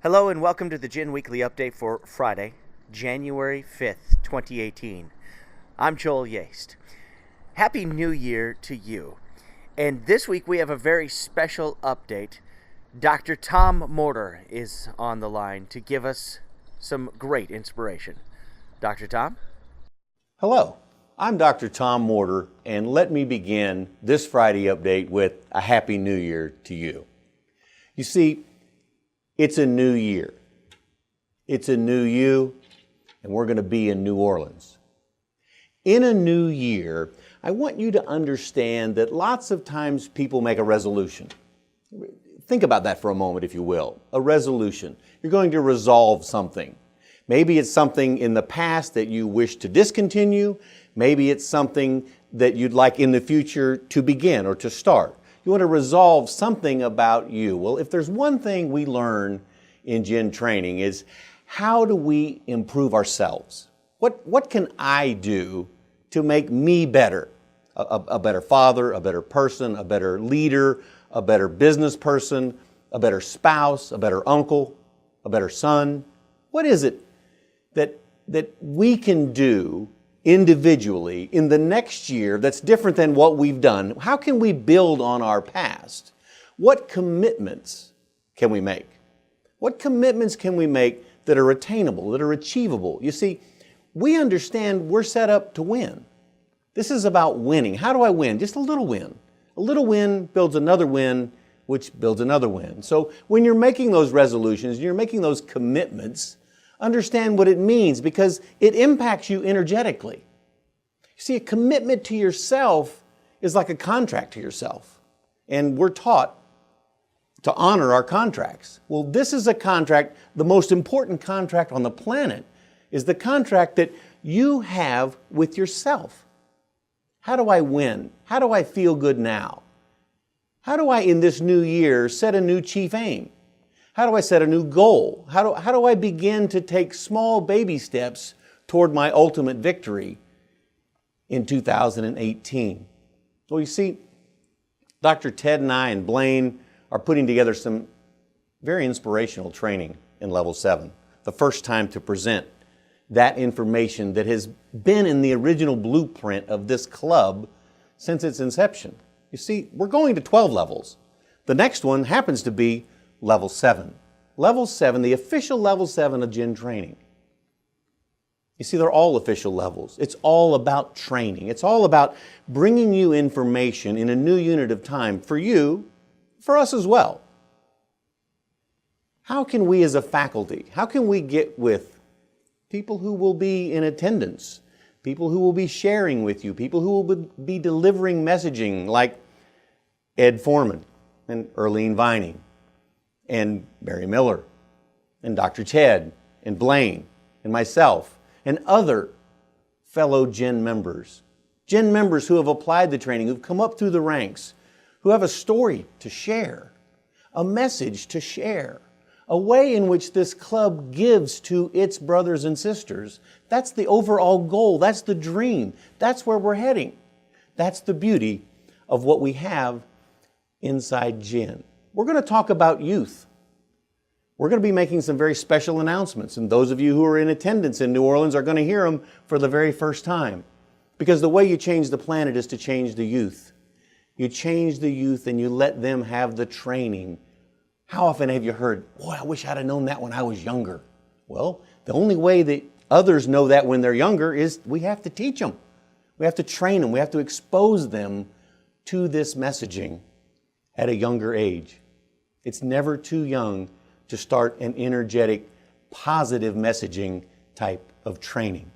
Hello and welcome to the Gin Weekly Update for Friday, January 5th, 2018. I'm Joel Yaste. Happy New Year to you. And this week we have a very special update. Dr. Tom Morter is on the line to give us some great inspiration. Dr. Tom? Hello, I'm Dr. Tom Morter, and let me begin this Friday update with a Happy New Year to you. You see, it's a new year. It's a new you, and we're going to be in New Orleans. In a new year, I want you to understand that lots of times people make a resolution. Think about that for a moment, if you will. A resolution. You're going to resolve something. Maybe it's something in the past that you wish to discontinue. Maybe it's something that you'd like in the future to begin or to start. You want to resolve something about you. Well, if there's one thing we learn in Gin training is how do we improve ourselves? What can I do to make me better? A better father, a better person, a better leader, a better business person, a better spouse, a better uncle, a better son? What is it that we can do individually in the next year that's different than what we've done? How can we build on our past? What commitments can we make? What commitments can we make that are attainable, that are achievable? You see, we understand we're set up to win. This is about winning. How do I win? Just a little win. A little win builds another win, which builds another win. So when you're making those resolutions, you're making those commitments, understand what it means because it impacts you energetically. You see, a commitment to yourself is like a contract to yourself. And we're taught to honor our contracts. Well, this is a contract, the most important contract on the planet is the contract that you have with yourself. How do I win? How do I feel good now? How do I, in this new year, set a new chief aim? How do I set a new goal? How do I begin to take small baby steps toward my ultimate victory in 2018? Well, you see, Dr. Ted and I and Blaine are putting together some very inspirational training in Level 7. The first time to present that information that has been in the original blueprint of this club since its inception. You see, we're going to 12 levels. The next one happens to be Level 7. Level 7, the official Level 7 of Gin training. You see, they're all official levels. It's all about training. It's all about bringing you information in a new unit of time for you, for us as well. How can we as a faculty, how can we get with people who will be in attendance, people who will be sharing with you, people who will be delivering messaging like Ed Foreman and Earlene Vining and Barry Miller and Dr. Ted and Blaine and myself and other fellow Gin members who have applied the training, who've come up through the ranks, who have a story to share, a message to share, a way in which this club gives to its brothers and sisters. That's the overall goal. That's the dream. That's where we're heading. That's the beauty of what we have inside Gin. We're going to talk about youth. We're going to be making some very special announcements, and those of you who are in attendance in New Orleans are going to hear them for the very first time. Because the way you change the planet is to change the youth. You change the youth and you let them have the training. How often have you heard, boy, I wish I'd have known that when I was younger? Well, the only way that others know that when they're younger is we have to teach them. We have to train them. We have to expose them to this messaging at a younger age. It's never too young to start an energetic, positive messaging type of training.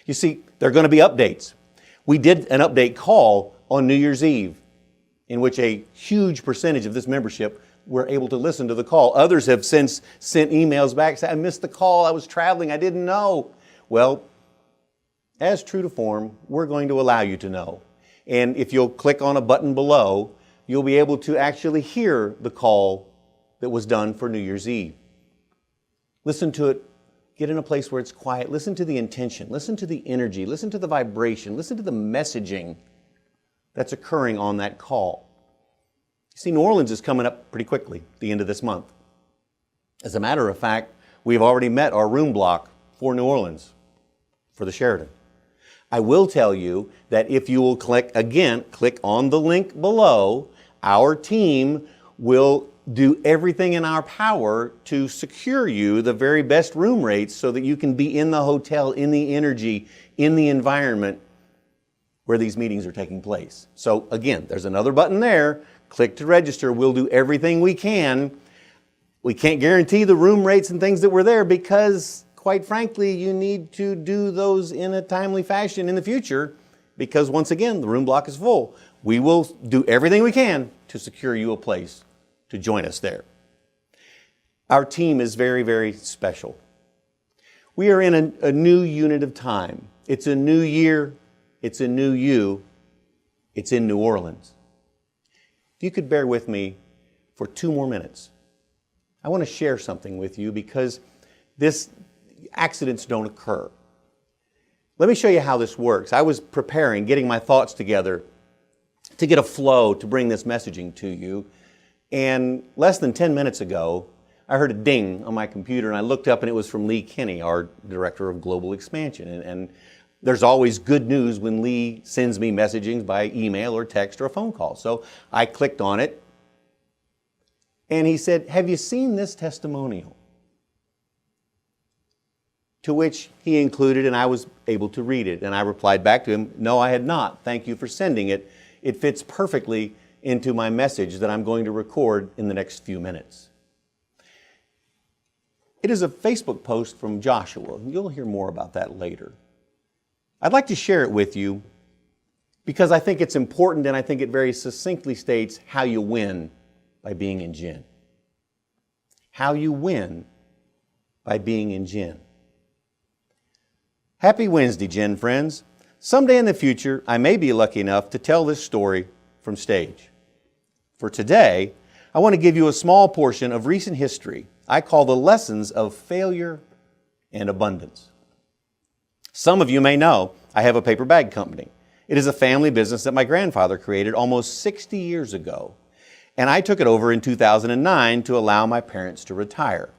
You see, there are going to be updates. We did an update call on New Year's Eve in which a huge percentage of this membership were able to listen to the call. Others have since sent emails back saying, I missed the call, I was traveling, I didn't know. Well, as true to form, we're going to allow you to know. And if you'll click on a button below, you'll be able to actually hear the call that was done for New Year's Eve. Listen to it. Get in a place where it's quiet. Listen to the intention. Listen to the energy. Listen to the vibration. Listen to the messaging that's occurring on that call. You see, New Orleans is coming up pretty quickly, the end of this month. As a matter of fact, we've already met our room block for New Orleans, for the Sheraton. I will tell you that if you will click on the link below, our team will do everything in our power to secure you the very best room rates so that you can be in the hotel, in the energy, in the environment where these meetings are taking place. So again, there's another button there. Click to register. We'll do everything we can. We can't guarantee the room rates and things that were there because, quite frankly, you need to do those in a timely fashion in the future because, once again, the room block is full. We will do everything we can to secure you a place to join us there. Our team is very, very special. We are in a new unit of time. It's a new year. It's a new you. It's in New Orleans. If you could bear with me for 2 more minutes, I want to share something with you because accidents don't occur. Let me show you how this works. I was preparing, getting my thoughts together to get a flow to bring this messaging to you. And less than 10 minutes ago, I heard a ding on my computer and I looked up and it was from Lee Kinney, our Director of Global Expansion. And there's always good news when Lee sends me messaging by email or text or a phone call. So I clicked on it and he said, "Have you seen this testimonial?" To which he included, and I was able to read it. And I replied back to him, "No, I had not. Thank you for sending it. It fits perfectly into my message that I'm going to record in the next few minutes." It is a Facebook post from Joshua. You'll hear more about that later. I'd like to share it with you because I think it's important and I think it very succinctly states how you win by being in Gen. How you win by being in Gen. Happy Wednesday, Gen friends. Someday in the future, I may be lucky enough to tell this story from stage. For today, I want to give you a small portion of recent history I call the lessons of failure and abundance. Some of you may know I have a paper bag company. It is a family business that my grandfather created almost 60 years ago, and I took it over in 2009 to allow my parents to retire.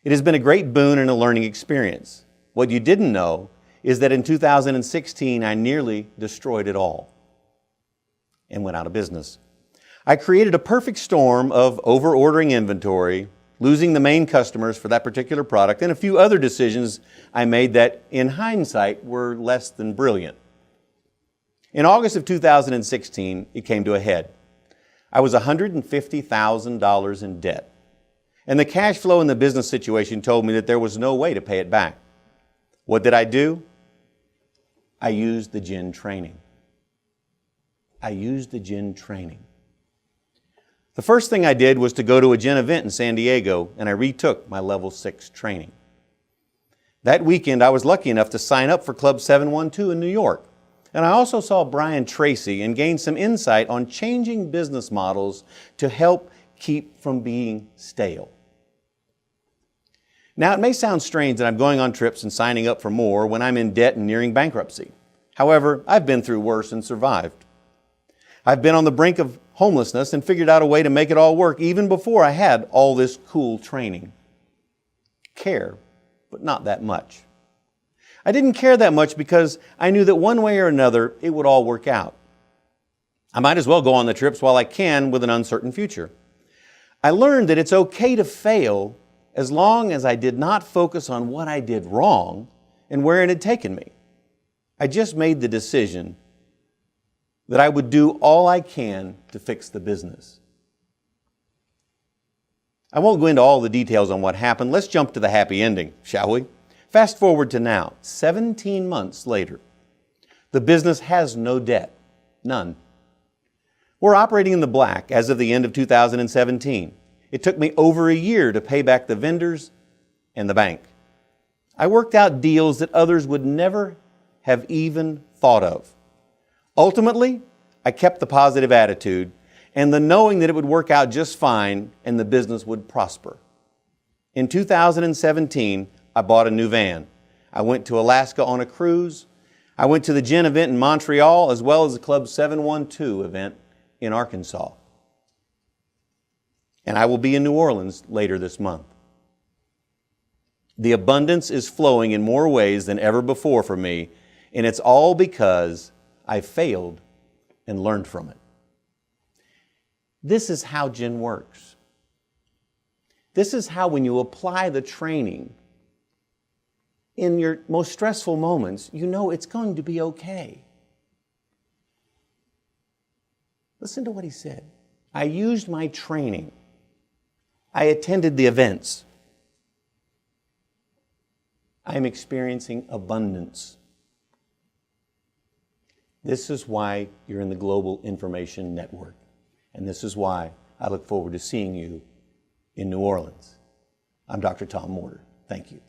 It has been a great boon and a learning experience. What you didn't know is that in 2016, I nearly destroyed it all and went out of business. I created a perfect storm of over-ordering inventory, losing the main customers for that particular product, and a few other decisions I made that, in hindsight, were less than brilliant. In August of 2016, it came to a head. I was $150,000 in debt, and the cash flow in the business situation told me that there was no way to pay it back. What did I do? I used the Gen training. The first thing I did was to go to a Gen event in San Diego, and I retook my level 6 training. That weekend, I was lucky enough to sign up for Club 712 in New York. And I also saw Brian Tracy and gained some insight on changing business models to help keep from being stale. Now, it may sound strange that I'm going on trips and signing up for more when I'm in debt and nearing bankruptcy. However, I've been through worse and survived. I've been on the brink of homelessness and figured out a way to make it all work even before I had all this cool training. Care, but not that much. I didn't care that much because I knew that one way or another it would all work out. I might as well go on the trips while I can with an uncertain future. I learned that it's okay to fail as long as I did not focus on what I did wrong and where it had taken me. I just made the decision that I would do all I can to fix the business. I won't go into all the details on what happened. Let's jump to the happy ending, shall we? Fast forward to now, 17 months later. The business has no debt, none. We're operating in the black as of the end of 2017. It took me over a year to pay back the vendors and the bank. I worked out deals that others would never have even thought of. Ultimately, I kept the positive attitude and the knowing that it would work out just fine and the business would prosper. In 2017, I bought a new van. I went to Alaska on a cruise. I went to the Gen event in Montreal as well as the Club 712 event in Arkansas. and I will be in New Orleans later this month. The abundance is flowing in more ways than ever before for me, and it's all because I failed and learned from it. This is how Jen works. This is how, when you apply the training in your most stressful moments, you know it's going to be okay. Listen to what he said. I used my training. I attended the events. I am experiencing abundance. This is why you're in the Global Information Network. And this is why I look forward to seeing you in New Orleans. I'm Dr. Tom Morter. Thank you.